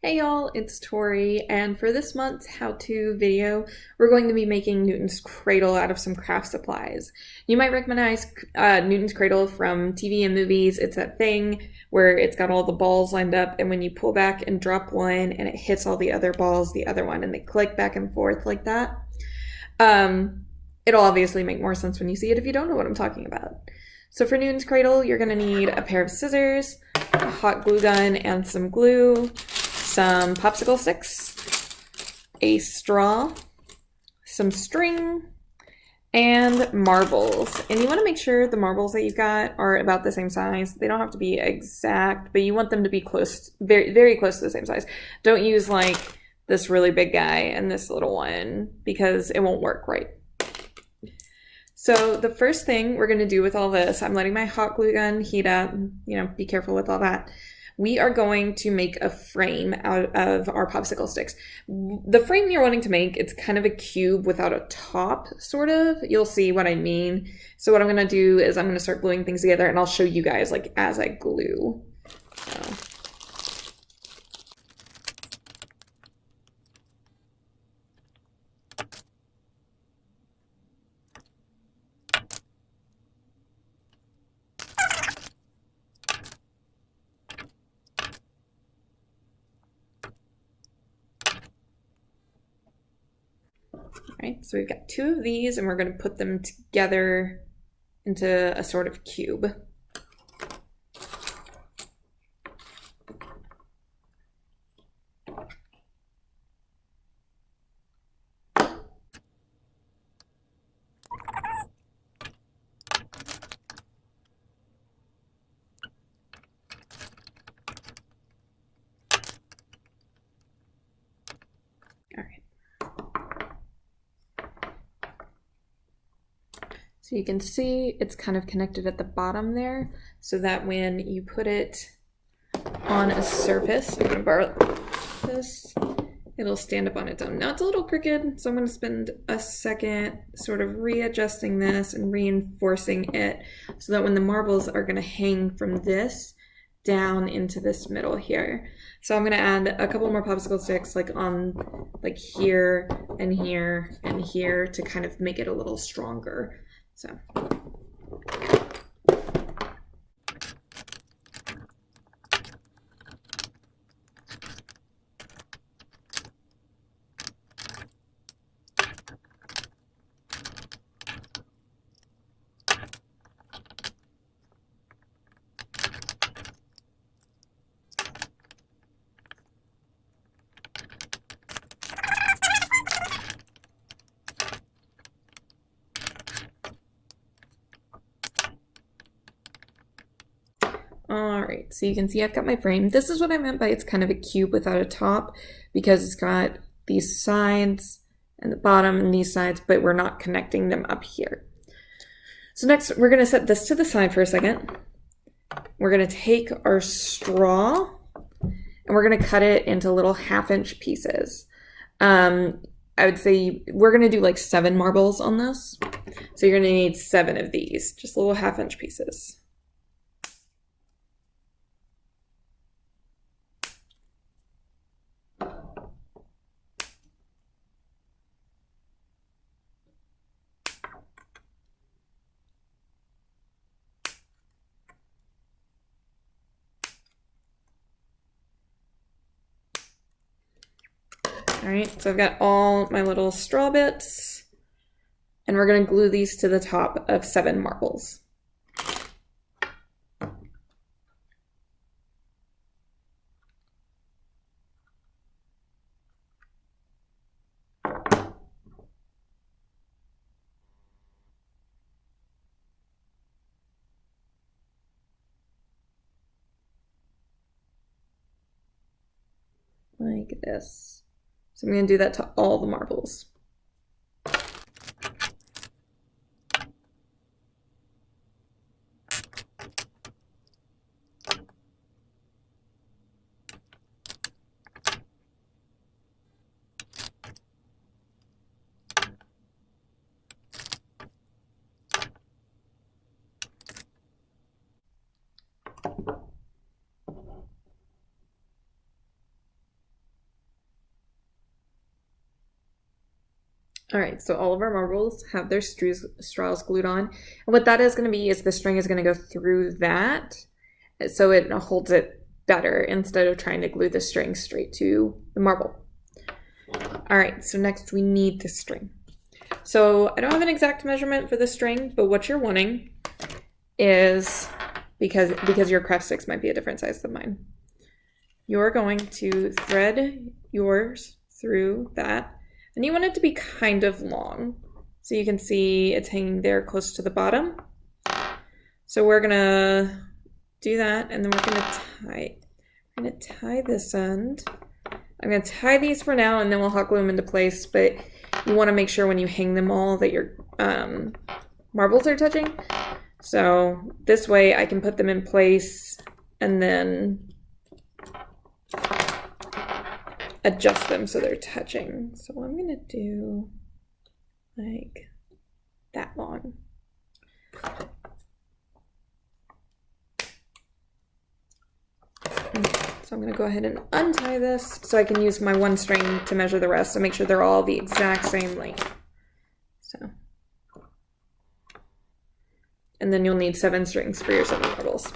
Hey y'all, it's Tori, and for this month's how-to video, we're going to be making Newton's Cradle out of some craft supplies. You might recognize Newton's Cradle from TV and movies. It's that thing where it's got all the balls lined up, and when you pull back and drop one, and it hits all the other balls, the other one, and they click back and forth like that. It'll obviously make more sense when you see it if you don't know what I'm talking about. So for Newton's Cradle, you're going to need a pair of scissors, a hot glue gun, and some glue, some popsicle sticks, a straw, some string, and marbles. And you want to make sure the marbles that you've got are about the same size. They don't have to be exact, but you want them to be close, very, very close to the same size. Don't use like this really big guy and this little one because it won't work right. So the first thing we're going to do with all this, I'm letting my hot glue gun heat up, be careful with all that. We are going to make a frame out of our popsicle sticks. The frame you're wanting to make, it's kind of a cube without a top, sort of. You'll see what I mean. So what I'm going to do is I'm going to start gluing things together, and I'll show you guys like as I glue. So. Right, so we've got two of these and we're going to put them together into a sort of cube. All right. So you can see it's kind of connected at the bottom there, so that when you put it on a surface, I'm going to borrow this, it'll stand up on its own. Now it's a little crooked, so I'm going to spend a second sort of readjusting this and reinforcing it so that when the marbles are going to hang from this down into this middle here. So I'm going to add a couple more popsicle sticks like on like here and here and here to kind of make it a little stronger. So. Alright, so you can see I've got my frame. This is what I meant by it's kind of a cube without a top, because it's got these sides and the bottom and these sides, but we're not connecting them up here. So next, we're going to set this to the side for a second. We're going to take our straw and we're going to cut it into little 1/2-inch pieces. I would say we're going to do like 7 marbles on this. So you're going to need 7 of these, just little 1/2-inch pieces. All right, so I've got all my little straw bits, and we're going to glue these to the top of 7 marbles. Like this. So I'm going to do that to all the marbles. All right, so all of our marbles have their straws glued on. And what that is going to be is the string is going to go through that so it holds it better instead of trying to glue the string straight to the marble. All right, so next we need the string. So I don't have an exact measurement for the string, but what you're wanting is, because your craft sticks might be a different size than mine, you're going to thread yours through that. And you want it to be kind of long. So you can see it's hanging there close to the bottom. So we're gonna do that, and then we're gonna tie this end. I'm gonna tie these for now, and then we'll hot glue them into place, but you wanna make sure when you hang them all that your marbles are touching. So this way I can put them in place and then adjust them so they're touching. So I'm gonna do like that long. So I'm gonna go ahead and untie this so I can use my one string to measure the rest and make sure they're all the exact same length. So, and then you'll need 7 strings for your 7 marbles.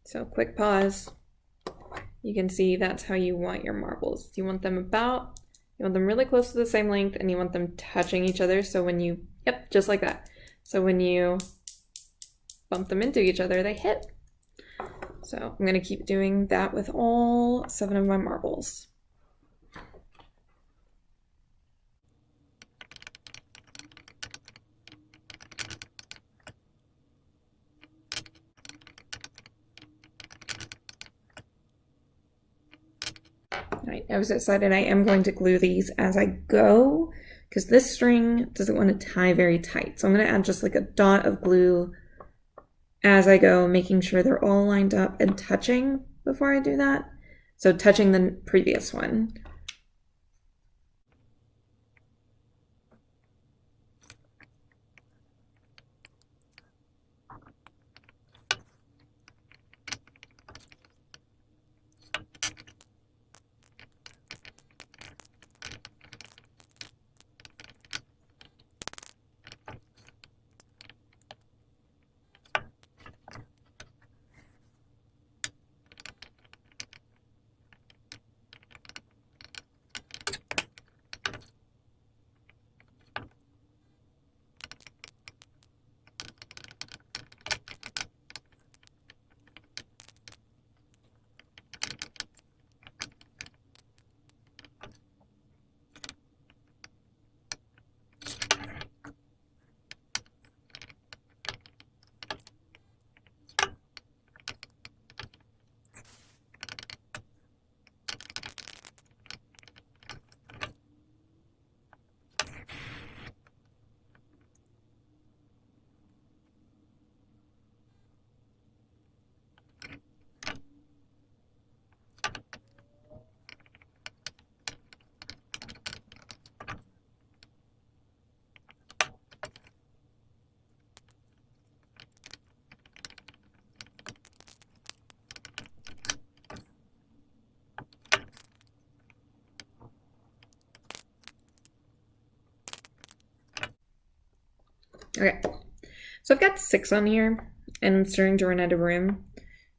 So quick pause. You can see that's how you want your marbles. You want them really close to the same length, and you want them touching each other. So when you, yep, just like that. So when you bump them into each other, they hit. So I'm gonna keep doing that with all 7 of my marbles. Right, I was decided I am going to glue these as I go because this string doesn't want to tie very tight. So I'm going to add just like a dot of glue as I go, making sure they're all lined up and touching before I do that. So touching the previous one. Okay, so I've got 6 on here and I'm starting to run out of room.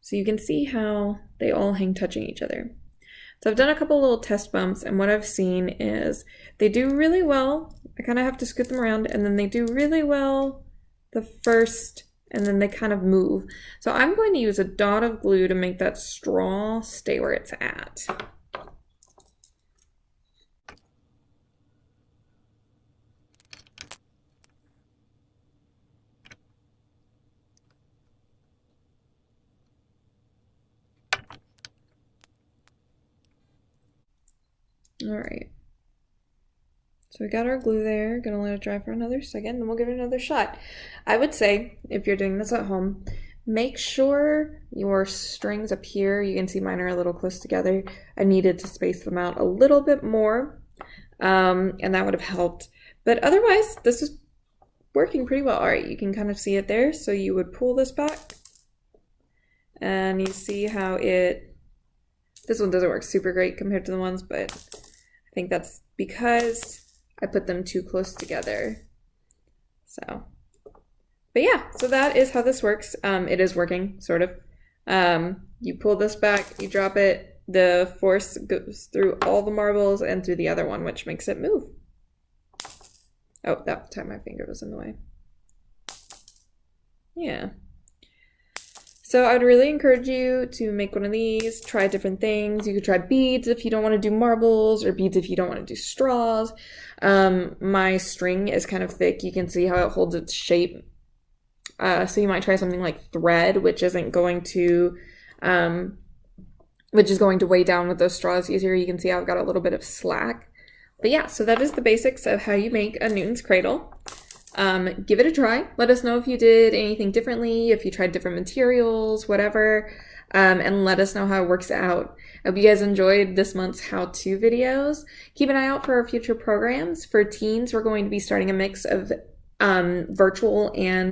So you can see how they all hang touching each other. So I've done a couple little test bumps, and what I've seen is they do really well. I kind of have to scoot them around, and then they do really well the first and then they kind of move. So I'm going to use a dot of glue to make that straw stay where it's at. All right. So we got our glue there, gonna let it dry for another second, then we'll give it another shot. I would say, if you're doing this at home, make sure your strings up here, you can see mine are a little close together. I needed to space them out a little bit more, and that would have helped. But otherwise, this is working pretty well. All right, you can kind of see it there. So you would pull this back, and you see how this one doesn't work super great compared to the ones, but I think that's because I put them too close together. So, but yeah, so that is how this works. It is working, sort of. You pull this back, you drop it, the force goes through all the marbles and through the other one, which makes it move. Oh, that time my finger was in the way. Yeah. So I would really encourage you to make one of these, try different things. You could try beads if you don't want to do marbles, or beads if you don't want to do straws. My string is kind of thick. You can see how it holds its shape. So you might try something like thread, which is going to weigh down with those straws easier. You can see how I've got a little bit of slack. But yeah, so that is the basics of how you make a Newton's cradle. Give it a try. Let us know if you did anything differently, if you tried different materials, whatever, and let us know how it works out. I hope you guys enjoyed this month's how-to videos. Keep an eye out for our future programs. For teens, we're going to be starting a mix of virtual and